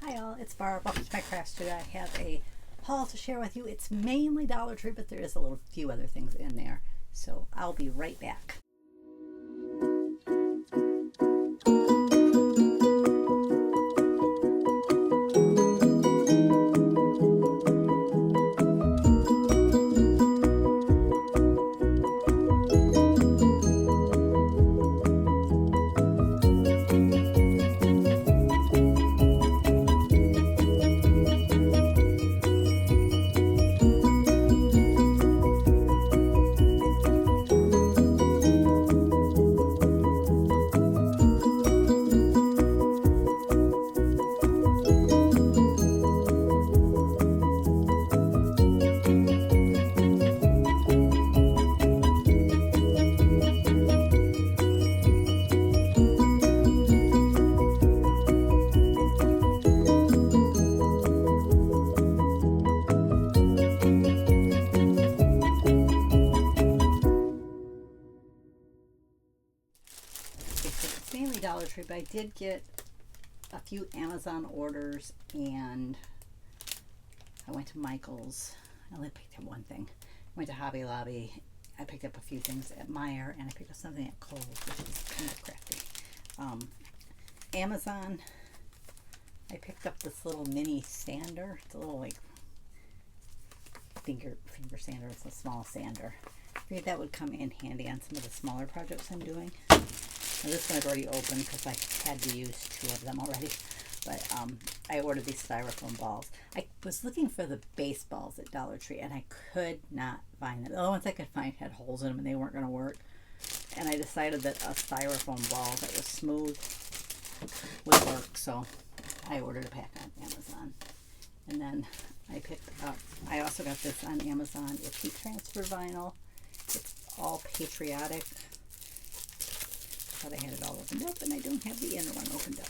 Hi all, it's Barb. Welcome to my crafts. Today I have a haul to share with you. It's mainly Dollar Tree, but there is a few other things in there. So I'll be right back. It's mainly Dollar Tree, but I did get a few Amazon orders, and I went to Michael's. I only picked up one thing. I went to Hobby Lobby. I picked up a few things at Meijer, and I picked up something at Kohl's, which is kind of crafty. Amazon, I picked up this little mini sander. It's a little like finger sander. It's a small sander. I figured that would come in handy on some of the smaller projects I'm doing. Now this one I've already opened because I had to use two of them already. But I ordered these styrofoam balls. I was looking for the baseballs at Dollar Tree, and I could not find them. The only ones I could find had holes in them, and they weren't going to work. And I decided that a styrofoam ball that was smooth would work, so I ordered a pack on Amazon. And then I picked up, I also got this on Amazon. It's heat transfer vinyl. It's all patriotic. Thought I had it all opened up, and I don't have the inner one opened up.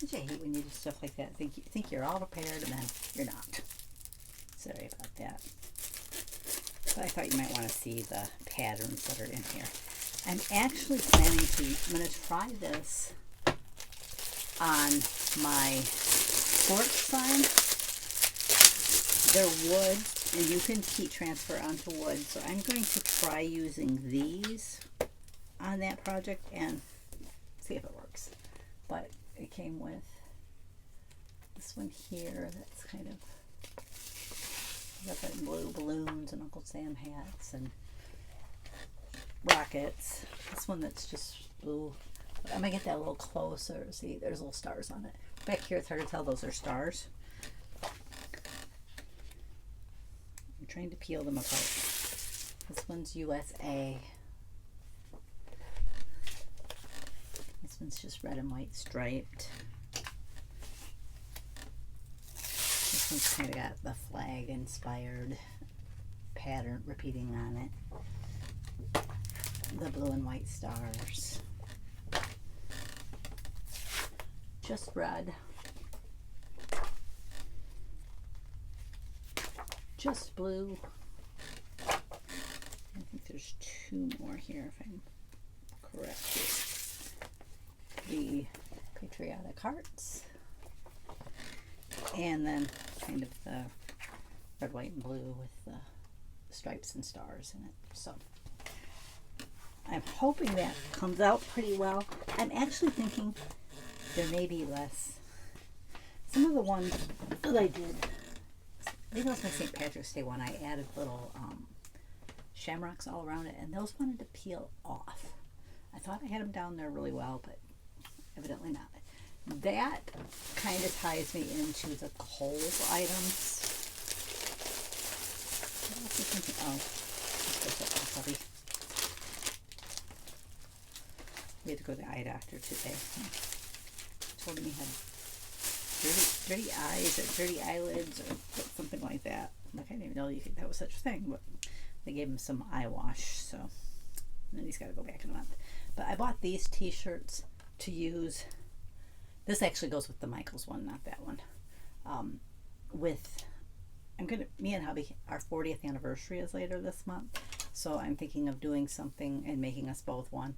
Which I hate when you do stuff like that. Think you're all prepared, and then you're not. Sorry about that. But I thought you might want to see the patterns that are in here. I'm actually planning to, I'm going to try this on my porch sign. They're wood, and you can heat transfer onto wood. So I'm going to try using these on that project and see if it works. But it came with this one here that's kind of got that blue balloons and Uncle Sam hats and rockets. This one that's just blue. I'm gonna get that a little closer. See, there's little stars on it. Back here it's hard to tell those are stars. I'm trying to peel them apart. This one's USA. This one's just red and white striped. This one's kind of got the flag inspired pattern repeating on it. The blue and white stars. Just red. Just blue. I think there's two more here if I'm correct. The patriotic hearts, and then kind of the red, white, and blue with the stripes and stars in it. So I'm hoping that comes out pretty well. I'm actually thinking there may be less. Some of the ones that I did, I think it was my St. Patrick's Day one, I added little shamrocks all around it, and those wanted to peel off. I thought I had them down there really well, but evidently not. That kind of ties me into the Kohl's items. What else was thinking? Oh, this goes up puppy. We had to go to the eye doctor today. Told him he had dirty eyes or dirty eyelids or something like that. Like, I didn't even know that was such a thing, but they gave him some eye wash, so and then he's got to go back in a month. But I bought these t-shirts to use. This actually goes with the Michaels one, not that one. Me and hubby, our 40th anniversary is later this month, so I'm thinking of doing something and making us both one.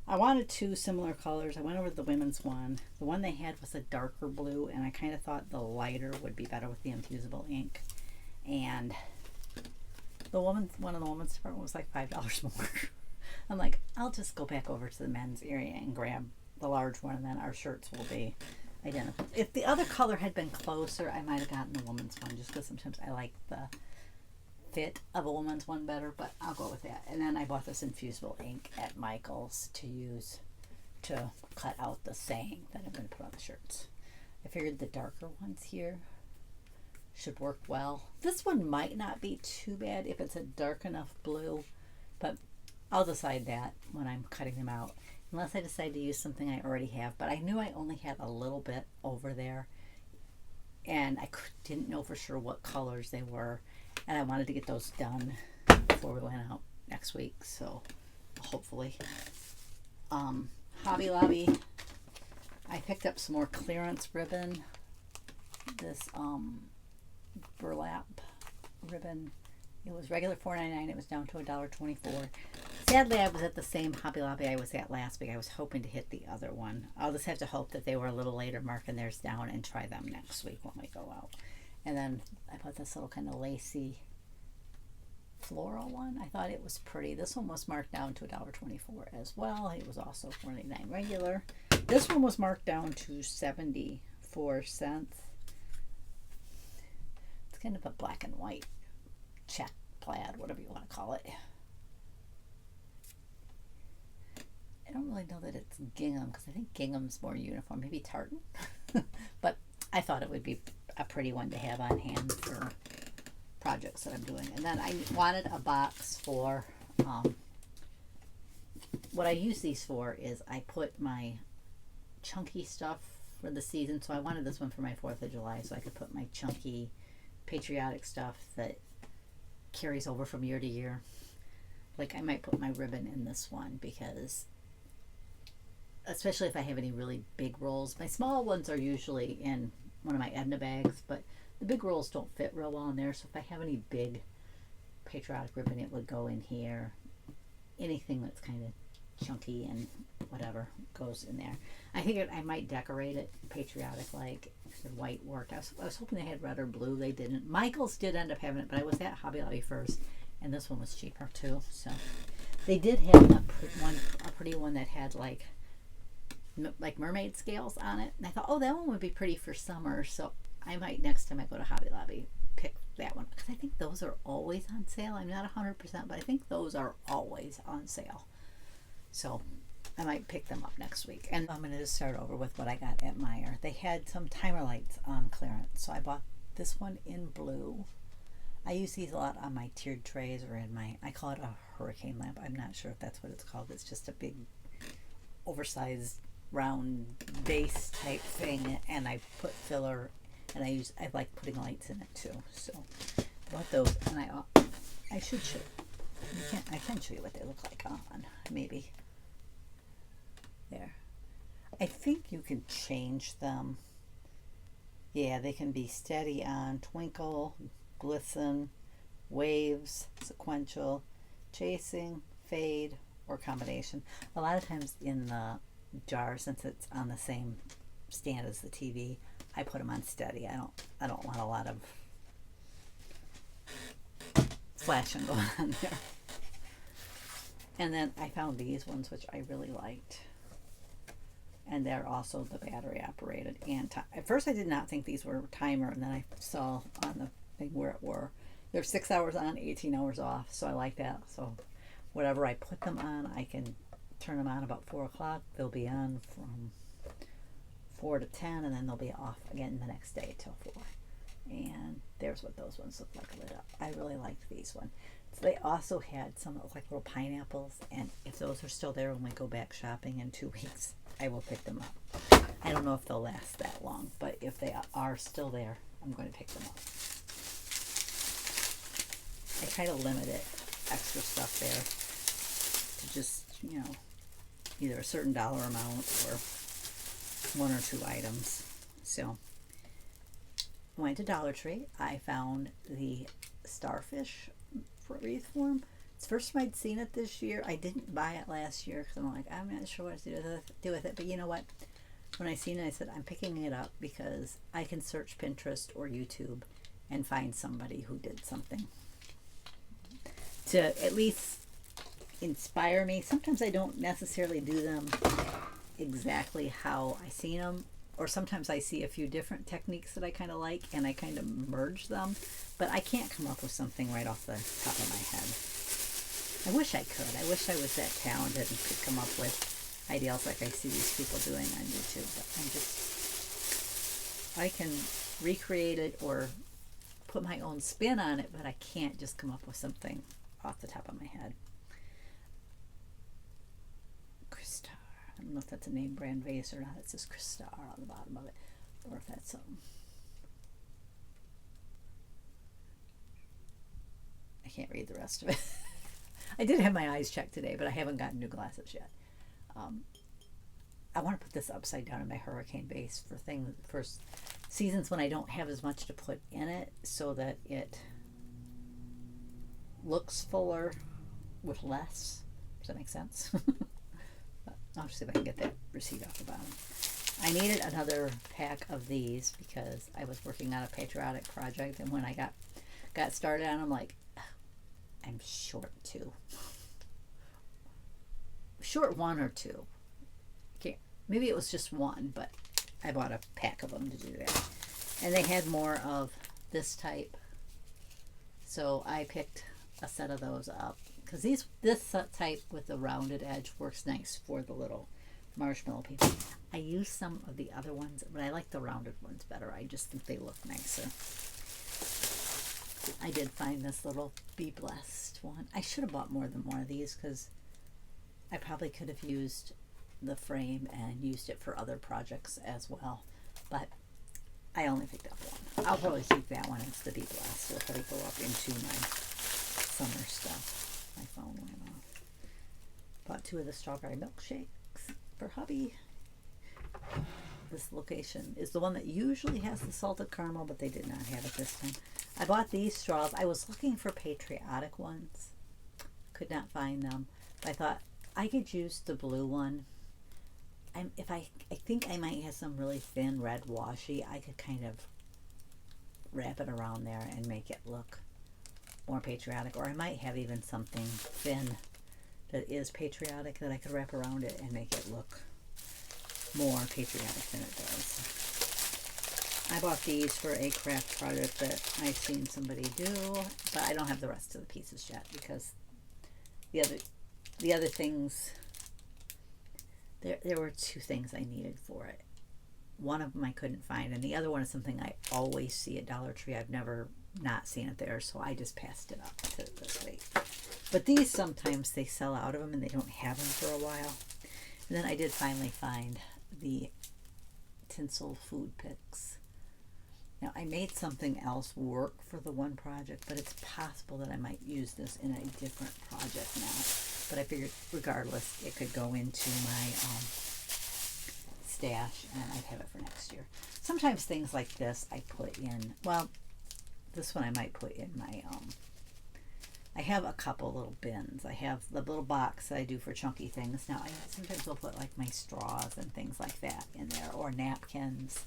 I wanted two similar colors. I went over the women's one. The one they had was a darker blue, and I kind of thought the lighter would be better with the infusible ink. And the woman's one of the women's department was like $5 more. I'm like, I'll just go back over to the men's area and grab the large one, and then our shirts will be identical. If the other color had been closer, I might have gotten the woman's one, just because sometimes I like the fit of a woman's one better, but I'll go with that. And then I bought this infusible ink at Michael's to use to cut out the saying that I'm going to put on the shirts. I figured the darker ones here should work well. This one might not be too bad if it's a dark enough blue, but I'll decide that when I'm cutting them out, unless I decide to use something I already have. But I knew I only had a little bit over there, and I didn't know for sure what colors they were, and I wanted to get those done before we went out next week, so hopefully. Hobby Lobby, I picked up some more clearance ribbon. This burlap ribbon. It was regular $4.99. It was down to $1.24. Sadly, I was at the same Hobby Lobby I was at last week. I was hoping to hit the other one. I'll just have to hope that they were a little later marking theirs down and try them next week when we go out. And then I bought this little kind of lacy floral one. I thought it was pretty. This one was marked down to $1.24 as well. It was also $4.99 regular. This one was marked down to 74 cents. It's kind of a black and white check plaid, whatever you want to call it. I don't really know that it's gingham, because I think gingham's more uniform, maybe tartan. But I thought it would be a pretty one to have on hand for projects that I'm doing. And then I wanted a box for what I use these for is I put my chunky stuff for the season. So I wanted this one for my 4th of July, so I could put my chunky patriotic stuff that carries over from year to year. Like I might put my ribbon in this one, because especially if I have any really big rolls. My small ones are usually in one of my Edna bags, but the big rolls don't fit real well in there. So if I have any big patriotic ribbon, it would go in here. Anything that's kind of chunky and whatever goes in there. I think I might decorate it patriotic, like the white worked. I was hoping they had red or blue. They didn't. Michael's did end up having it, but I was at Hobby Lobby first, and this one was cheaper too. So they did have a pretty one that had like mermaid scales on it, and I thought, oh, that one would be pretty for summer. So I might, next time I go to Hobby Lobby, pick that one, because I think those are always on sale. I'm not 100%, but I think those are always on sale. So I might pick them up next week. And I'm going to just start over with what I got at Meijer. They had some timer lights on clearance, so I bought this one in blue. I use these a lot on my tiered trays, or in my, I call it a hurricane lamp. I'm not sure if that's what it's called. It's just a big oversized round base type thing, and I put filler, and I like putting lights in it too. So I bought those, and I should show you. I can show you what they look like on, maybe. There. I think you can change them. Yeah, they can be steady on, twinkle, glisten, waves, sequential, chasing, fade, or combination. A lot of times in the jar, since it's on the same stand as the TV, I put them on steady. I don't want a lot of flashing going on there. And then I found these ones, which I really liked, and they're also the battery operated. And at first I did not think these were timer, and then I saw on the thing where it were. They're 6 hours on, 18 hours off, so I like that. So whatever I put them on, I can turn them on about 4 o'clock. They'll be on from 4 to 10, and then they'll be off again the next day till 4. And there's what those ones look like lit up. I really liked these ones. So they also had some that look like little pineapples, and if those are still there when we go back shopping in 2 weeks, I will pick them up. I don't know if they'll last that long, but if they are still there, I'm going to pick them up. I try to limit it, extra stuff there, to just, either a certain dollar amount or 1 or 2 items. So I went to Dollar Tree. I found the starfish wreath form. It's the first time I'd seen it this year. I didn't buy it last year because I'm like, I'm not sure what to do with it. But you know what? When I seen it, I said, I'm picking it up because I can search Pinterest or YouTube and find somebody who did something to at least inspire me. Sometimes I don't necessarily do them exactly how I seen them, or sometimes I see a few different techniques that I kind of like and I kind of merge them, but I can't come up with something right off the top of my head. I wish I could. I wish I was that talented and could come up with ideas like I see these people doing on YouTube, but I can recreate it or put my own spin on it, but I can't just come up with something off the top of my head. Crystar. I don't know if that's a name brand vase or not. It says Crystar on the bottom of it, or if that's I can't read the rest of it. I did have my eyes checked today, but I haven't gotten new glasses yet. I want to put this upside down in my hurricane vase for seasons when I don't have as much to put in it, so that it looks fuller with less. Does that make sense? I'll just see if I can get that receipt off the bottom. I needed another pack of these because I was working on a patriotic project, and when I got started on them, like, I'm short two. Short one or two. Okay, maybe it was just one, but I bought a pack of them to do that. And they had more of this type, so I picked a set of those up because this type with the rounded edge works nice for the little marshmallow people. I used some of the other ones, but I like the rounded ones better. I just think they look nicer. I did find this little Be Blessed one. I should have bought more than one of these because I probably could have used the frame and used it for other projects as well, but I only picked up one. I'll probably keep that one as the Be Blessed. It'll probably go up into my summer stuff. My phone went off. Bought 2 of the strawberry milkshakes for hubby. This location is the one that usually has the salted caramel, but they did not have it this time. I bought these straws. I was looking for patriotic ones. Could not find them. But I thought I could use the blue one. I think I might have some really thin red washi. I could kind of wrap it around there and make it look more patriotic. Or I might have even something thin that is patriotic that I could wrap around it and make it look more patriotic than it does. I bought these for a craft project that I've seen somebody do, but I don't have the rest of the pieces yet because the other things, there were 2 things I needed for it. One of them I couldn't find, and the other one is something I always see at Dollar Tree. I've never not seen it there, so I just passed it up to this week. But these, sometimes they sell out of them and they don't have them for a while. And then I did finally find the tinsel food picks. Now, I made something else work for the one project, but it's possible that I might use this in a different project now. But I figured, regardless, it could go into my stash, and I'd have it for next year. Sometimes things like this I put in, well, this one I might put in my, I have a couple little bins. I have the little box that I do for chunky things. Now, I sometimes will put like my straws and things like that in there, or napkins,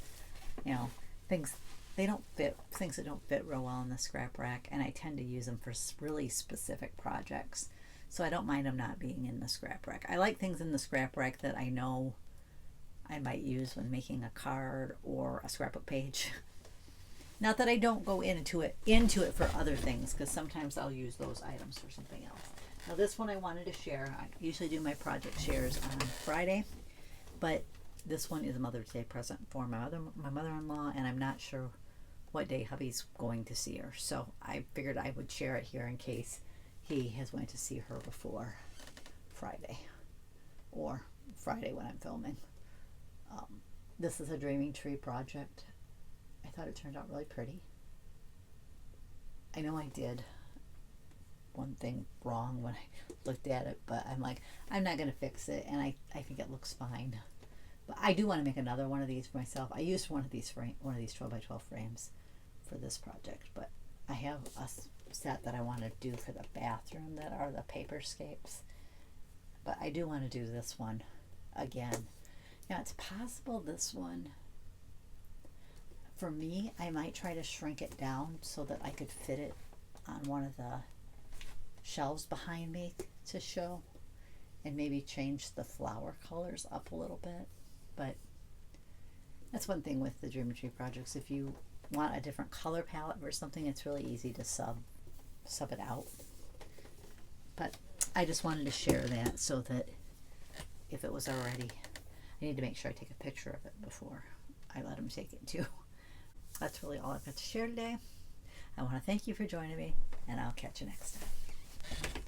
things that don't fit real well in the scrap rack, and I tend to use them for really specific projects. So I don't mind them not being in the scrap rack. I like things in the scrap rack that I know I might use when making a card or a scrapbook page. Not that I don't go into it for other things, because sometimes I'll use those items for something else. Now this one I wanted to share. I usually do my project shares on Friday, but this one is a Mother's Day present for my mother-in-law, and I'm not sure what day hubby's going to see her. So I figured I would share it here in case he has went to see her before Friday, or Friday when I'm filming. This is a Dreaming Tree project. I thought it turned out really pretty. I know I did one thing wrong when I looked at it, but I'm like, I'm not going to fix it, and I think it looks fine. But I do want to make another one of these for myself. I used one of these 12 by 12 frames for this project, but I have set that I want to do for the bathroom that are the paperscapes. But I do want to do this one again. Now it's possible this one, for me, I might try to shrink it down so that I could fit it on one of the shelves behind me to show, and maybe change the flower colors up a little bit. But that's one thing with the Dreametry projects. If you want a different color palette or something, it's really easy to sub it out. But I just wanted to share that so that if it was already, I need to make sure I take a picture of it before I let him take it too. That's really all I've got to share today. I want to thank you for joining me, and I'll catch you next time.